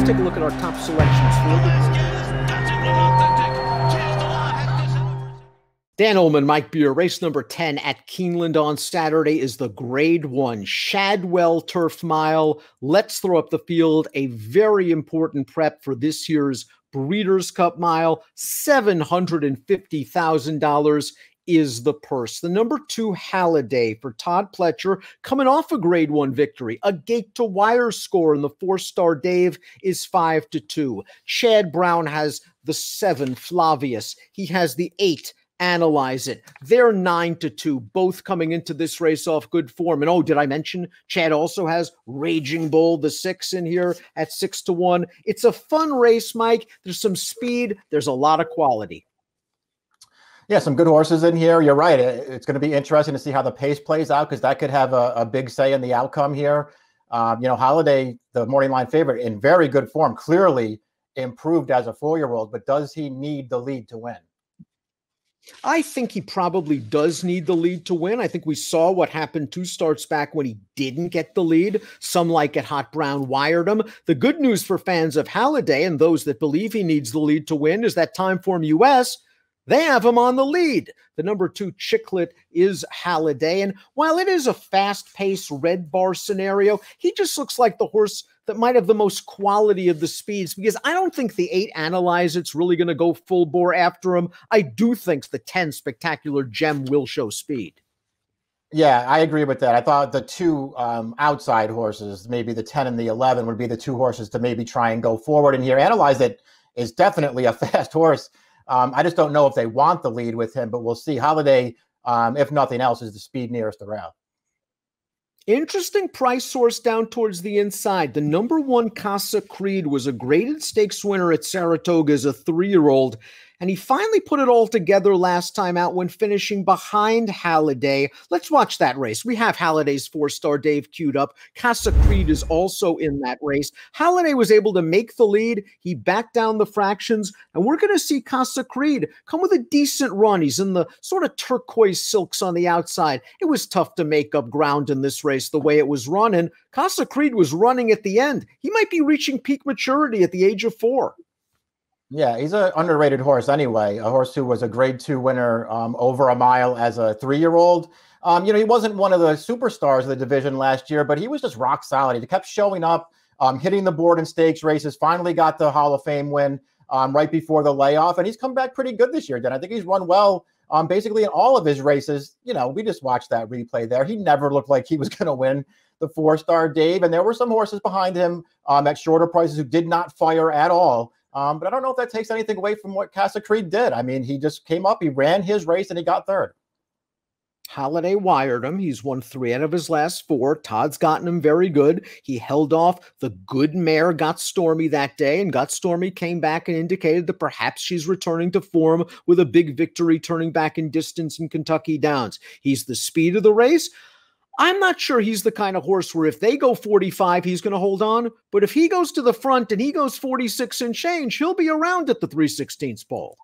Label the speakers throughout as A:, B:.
A: Let's take a look at our top selections. Dan Illman, Mike Beer, race number 10 at Keeneland on Saturday is the Grade 1 Shadwell Turf Mile. Let's throw up the field. A very important prep for this year's Breeders' Cup Mile. $750,000 is the purse. The number 2 Halliday for Todd Pletcher, coming off a Grade 1 victory. A gate-to-wire score in the 4-star Dave is 5-2. Chad Brown has the 7 Flavius. He has the 8 Analyze It. They're 9-2, both coming into this race off good form. And oh, did I mention Chad also has Raging Bull, the 6 in here at 6-1. It's a fun race, Mike. There's some speed. There's a lot of quality.
B: Yeah, some good horses in here. You're right. It's going to be interesting to see how the pace plays out because that could have a big say in the outcome here. Halliday, the morning line favorite, in very good form, clearly improved as a 4-year-old, but does he need the lead to win?
A: I think he probably does need the lead to win. I think we saw what happened 2 starts back when he didn't get the lead. Some like it Hot Brown wired him. The good news for fans of Halliday and those that believe he needs the lead to win is that Timeform US, they have him on the lead. The number 2 Chicklet is Halliday. And while it is a fast-paced red bar scenario, he just looks like the horse that might have the most quality of the speeds, because I don't think the 8 Analyze It's really going to go full bore after him. I do think the 10 Spectacular Gem will show speed.
B: Yeah, I agree with that. I thought the 2 outside horses, maybe the 10 and the 11, would be the 2 horses to maybe try and go forward in here. Analyze It is definitely a fast horse. I just don't know if they want the lead with him, but we'll see. Halliday, if nothing else, is the speed nearest the rail.
A: Interesting price source down towards the inside. The number 1 Casa Creed was a graded stakes winner at Saratoga as a 3-year-old, and he finally put it all together last time out when finishing behind Halliday. Let's watch that race. We have Halliday's 4-star Dave queued up. Casa Creed is also in that race. Halliday was able to make the lead. He backed down the fractions, and we're going to see Casa Creed come with a decent run. He's in the sort of turquoise silks on the outside. It was tough to make up ground in this race the way it was running. Casa Creed was running at the end. He might be reaching peak maturity at the age of 4.
B: Yeah, he's an underrated horse anyway, a horse who was a Grade 2 winner over a mile as a 3-year-old. He wasn't one of the superstars of the division last year, but he was just rock solid. He kept showing up, hitting the board in stakes races, finally got the Hall of Fame win right before the layoff, and he's come back pretty good this year. Then I think he's run well basically in all of his races. We just watched that replay there. He never looked like he was going to win the 4-star Dave, and there were some horses behind him at shorter prices who did not fire at all. But I don't know if that takes anything away from what Casa Creed did. I mean, he just came up, he ran his race, and he got 3rd.
A: Halliday wired him. He's won 3 out of his last 4. Todd's gotten him very good. He held off. The good mare Got Stormy that day, and Got Stormy came back and indicated that perhaps she's returning to form with a big victory, turning back in distance in Kentucky Downs. He's the speed of the race. I'm not sure he's the kind of horse where if they go 45, he's going to hold on. But if he goes to the front and he goes 46 and change, he'll be around at the 3/16 pole.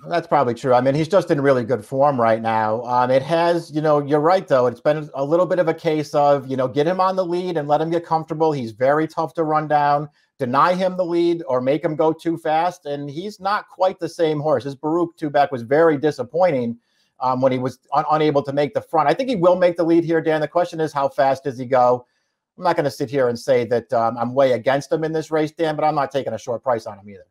B: That's probably true. I mean, he's just in really good form right now. It has, you're right, though. It's been a little bit of a case of, get him on the lead and let him get comfortable. He's very tough to run down, deny him the lead or make him go too fast. And he's not quite the same horse. His Baruch 2-back was very disappointing when he was unable to make the front. I think he will make the lead here, Dan. The question is, how fast does he go? I'm not going to sit here and say that I'm way against him in this race, Dan, but I'm not taking a short price on him either.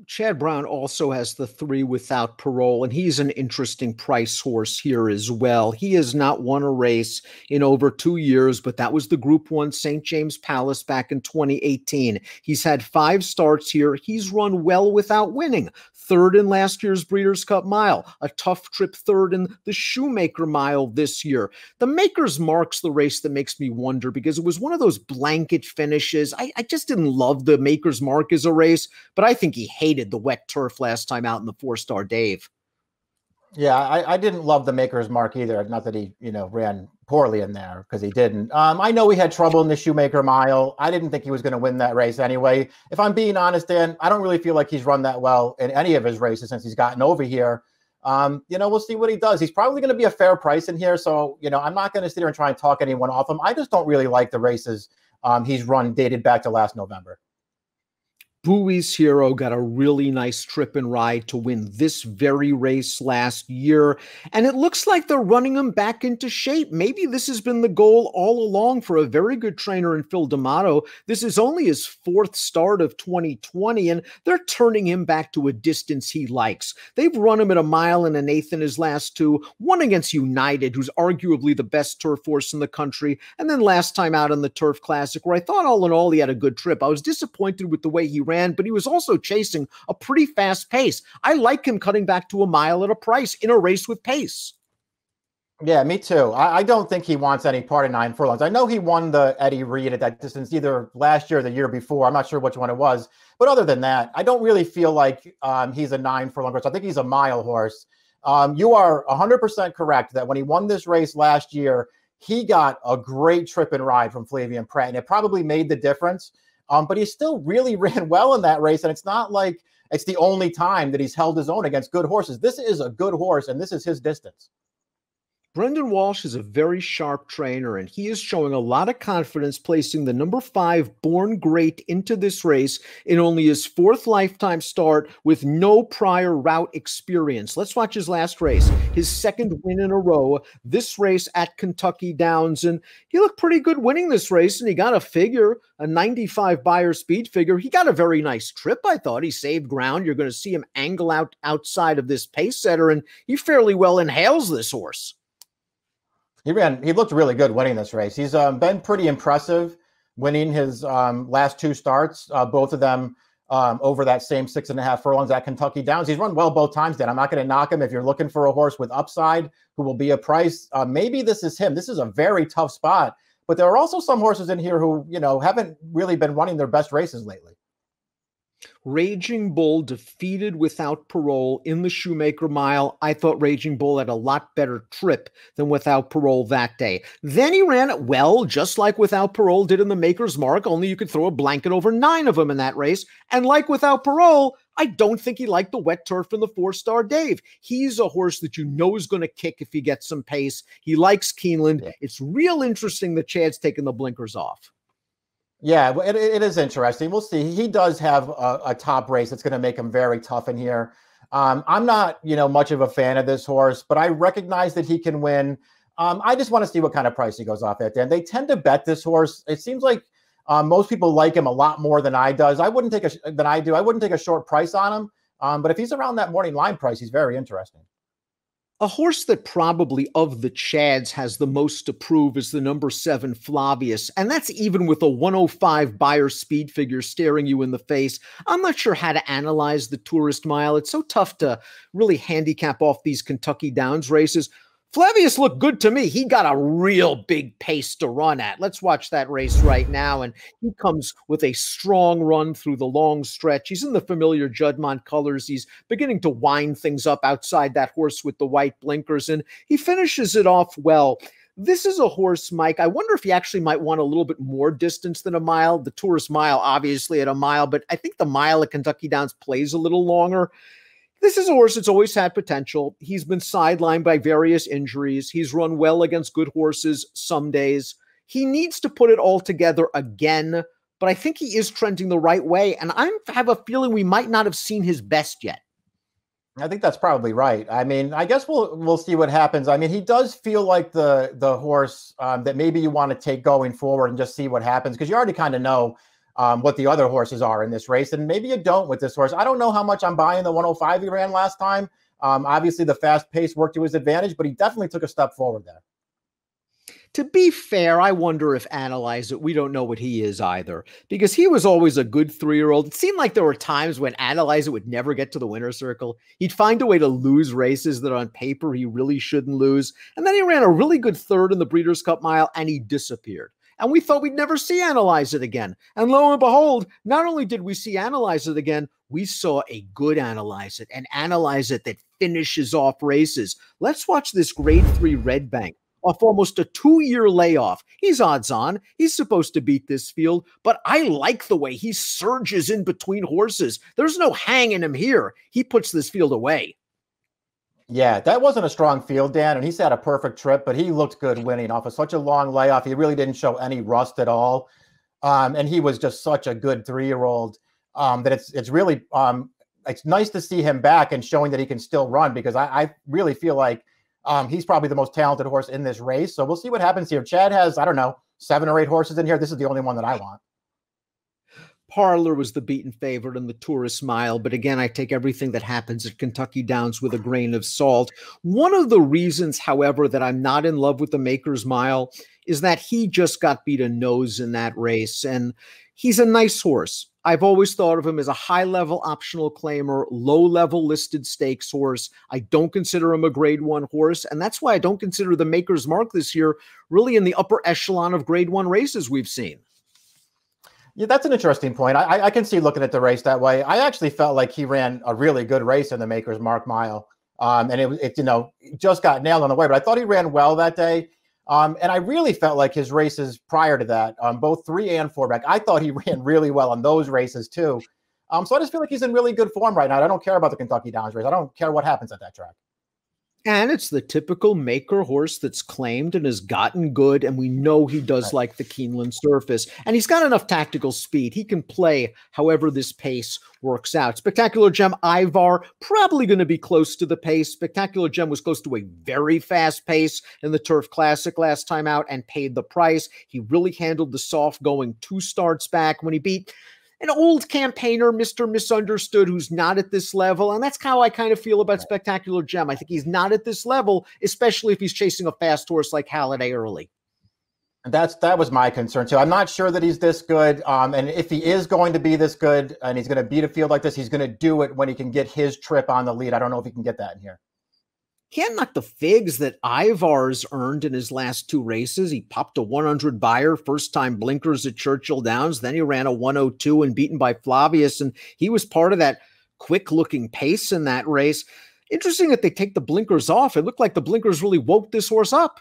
A: Chad Brown also has the 3 Without Parole, and he's an interesting price horse here as well. He has not won a race in over 2 years, but that was the Group 1 St. James Palace back in 2018. He's had 5 starts here. He's run well without winning. 3rd in last year's Breeders' Cup Mile, a tough trip 3rd in the Shoemaker Mile this year. The Maker's Mark's the race that makes me wonder because it was one of those blanket finishes. I just didn't love the Maker's Mark as a race, but I think he hated the wet turf last time out in the 4-star Dave.
B: Yeah, I didn't love the Maker's Mark either. Not that he, ran poorly in there, because he didn't. I know he had trouble in the Shoemaker Mile. I didn't think he was going to win that race anyway. If I'm being honest, Dan, I don't really feel like he's run that well in any of his races since he's gotten over here. We'll see what he does. He's probably going to be a fair price in here. So, I'm not going to sit here and try and talk anyone off him. I just don't really like the races he's run dated back to last November.
A: Bowie's Hero got a really nice trip and ride to win this very race last year, and it looks like they're running him back into shape. Maybe this has been the goal all along for a very good trainer in Phil D'Amato. This is only his fourth start of 2020, and they're turning him back to a distance he likes. They've run him at 1.1 miles in his last two, one against United, who's arguably the best turf horse in the country, and then last time out in the Turf Classic, where I thought all in all he had a good trip. I was disappointed with the way he ran, but he was also chasing a pretty fast pace. I like him cutting back to 1 mile at a price in a race with pace.
B: Yeah, me too. I don't think he wants any part of 9 furlongs. I know he won the Eddie Reed at that distance either last year or the year before. I'm not sure which one it was. But other than that, I don't really feel like he's a 9 furlong horse. I think he's a mile horse. You are 100% correct that when he won this race last year, he got a great trip and ride from Flavius Pratt, and it probably made the difference. But he still really ran well in that race, and it's not like it's the only time that he's held his own against good horses. This is a good horse, and this is his distance.
A: Brendan Walsh is a very sharp trainer, and he is showing a lot of confidence placing the number 5 Born Great into this race in only his 4th lifetime start with no prior route experience. Let's watch his last race, his 2nd win in a row, this race at Kentucky Downs, and he looked pretty good winning this race, and he got a figure, a 95 Beyer speed figure. He got a very nice trip, I thought. He saved ground. You're going to see him angle out outside of this pace setter, and he fairly well inhales this horse.
B: He looked really good winning this race. He's been pretty impressive winning his last 2 starts, both of them over that same 6.5 furlongs at Kentucky Downs. He's run well both times, Dan. I'm not going to knock him. If you're looking for a horse with upside who will be a price, maybe this is him. This is a very tough spot, but there are also some horses in here who, haven't really been running their best races lately.
A: Raging Bull defeated Without Parole in the Shoemaker Mile. I thought Raging Bull had a lot better trip than Without Parole that day. Then he ran it well, just like Without Parole did in the Maker's Mark, only you could throw a blanket over 9 of them in that race. And like Without Parole, I don't think he liked the wet turf in the 4-star Dave. He's a horse that you know is going to kick if he gets some pace. He likes Keeneland. Yeah. It's real interesting that Chad's taking the blinkers off.
B: Yeah, it is interesting. We'll see. He does have a top race that's going to make him very tough in here. I'm not, much of a fan of this horse, but I recognize that he can win. I just want to see what kind of price he goes off at. Dan, they tend to bet this horse. It seems like most people like him a lot more than I do. I wouldn't take a short price on him. But if he's around that morning line price, he's very interesting.
A: A horse that probably of the Chads has the most to prove is the number 7 Flavius, and that's even with a 105 Beyer speed figure staring you in the face. I'm not sure how to analyze the Tourist Mile. It's so tough to really handicap off these Kentucky Downs races. Flavius looked good to me. He got a real big pace to run at. Let's watch that race right now. And he comes with a strong run through the long stretch. He's in the familiar Juddmonte colors. He's beginning to wind things up outside that horse with the white blinkers, and he finishes it off well. This is a horse, Mike, I wonder if he actually might want a little bit more distance than a mile. The Tourist Mile, obviously, at a mile, but I think the mile at Kentucky Downs plays a little longer. This is a horse that's always had potential. He's been sidelined by various injuries. He's run well against good horses some days. He needs to put it all together again, but I think he is trending the right way, and I have a feeling we might not have seen his best yet.
B: I think that's probably right. I mean, I guess we'll see what happens. I mean, he does feel like the horse that maybe you want to take going forward and just see what happens, because you already kind of know what the other horses are in this race, and maybe you don't with this horse. I don't know how much I'm buying the 105 he ran last time. Obviously, the fast pace worked to his advantage, but he definitely took a step forward there.
A: To be fair, I wonder if Analyze It, we don't know what he is either, because he was always a good 3-year-old. It seemed like there were times when Analyze It would never get to the winner's circle. He'd find a way to lose races that on paper he really shouldn't lose, and then he ran a really good 3rd in the Breeders' Cup Mile, and he disappeared. And we thought we'd never see Analyze It again. And lo and behold, not only did we see Analyze It again, we saw a good Analyze It, an Analyze It that finishes off races. Let's watch this grade 3 Red Bank off almost a 2-year layoff. He's odds on. He's supposed to beat this field, but I like the way he surges in between horses. There's no hanging him here. He puts this field away.
B: Yeah, that wasn't a strong field, Dan, and he's had a perfect trip, but he looked good winning off of such a long layoff. He really didn't show any rust at all, and he was just such a good 3-year-old. that it's really it's nice to see him back and showing that he can still run, because I really feel like he's probably the most talented horse in this race. So we'll see what happens here. Chad has, I don't know, 7 or 8 horses in here. This is the only one that I want.
A: Parlor was the beaten favorite in the Tourist Mile, but again, I take everything that happens at Kentucky Downs with a grain of salt. One of the reasons, however, that I'm not in love with the Maker's Mile is that he just got beat a nose in that race, and he's a nice horse. I've always thought of him as a high-level optional claimer, low-level listed stakes horse. I don't consider him a Grade 1 horse, and that's why I don't consider the Maker's Mark this year really in the upper echelon of Grade 1 races we've seen.
B: Yeah, that's an interesting point. I can see looking at the race that way. I actually felt like he ran a really good race in the Maker's Mark Mile. And it just got nailed on the way, but I thought he ran well that day. And I really felt like his races prior to that, both 3 and 4 back, I thought he ran really well on those races too. So I just feel like he's in really good form right now. I don't care about the Kentucky Downs race. I don't care what happens at that track.
A: And it's the typical Maker horse that's claimed and has gotten good, and we know he does like the Keeneland surface. And he's got enough tactical speed. He can play however this pace works out. Spectacular Gem Ivar, probably going to be close to the pace. Spectacular Gem was close to a very fast pace in the Turf Classic last time out and paid the price. He really handled the soft going 2 starts back when he beat an old campaigner, Mr. Misunderstood, who's not at this level. And that's how I kind of feel about Spectacular Gem. I think he's not at this level, especially if he's chasing a fast horse like Halliday early.
B: And that was my concern too. I'm not sure that he's this good. And if he is going to be this good and he's going to beat a field like this, he's going to do it when he can get his trip on the lead. I don't know if he can get that in here.
A: Can't knock the figs that Ivar's earned in his last 2 races. He popped a 100 buyer, first time blinkers at Churchill Downs. Then he ran a 102 and beaten by Flavius. And he was part of that quick looking pace in that race. Interesting that they take the blinkers off. It looked like the blinkers really woke this horse up.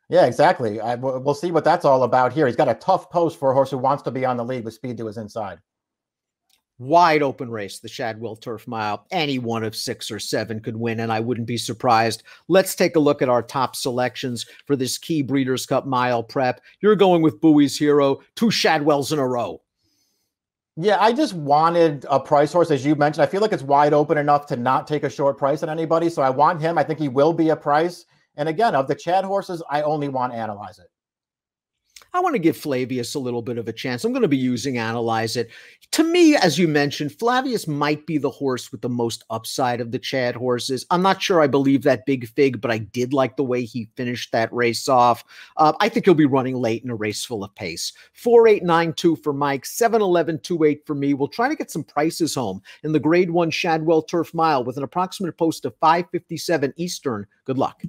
B: Yeah, exactly. We'll see what that's all about here. He's got a tough post for a horse who wants to be on the lead with speed to his inside.
A: Wide open race, the Shadwell Turf Mile. Any one of 6 or 7 could win, and I wouldn't be surprised. Let's take a look at our top selections for this key Breeders' Cup Mile prep. You're going with Bowie's Hero, 2 Shadwells in a row.
B: Yeah, I just wanted a price horse, as you mentioned. I feel like it's wide open enough to not take a short price on anybody, so I want him. I think he will be a price. And again, of the Chad horses, I only want Analyze It.
A: I want to give Flavius a little bit of a chance. I'm going to be using Analyze It. To me, as you mentioned, Flavius might be the horse with the most upside of the Chad horses. I'm not sure I believe that big fig, but I did like the way he finished that race off. I think he'll be running late in a race full of pace. 4.892 for Mike, 7.1128 for me. We'll try to get some prices home in the Grade 1 Shadwell Turf Mile with an approximate post of 5:57 Eastern. Good luck.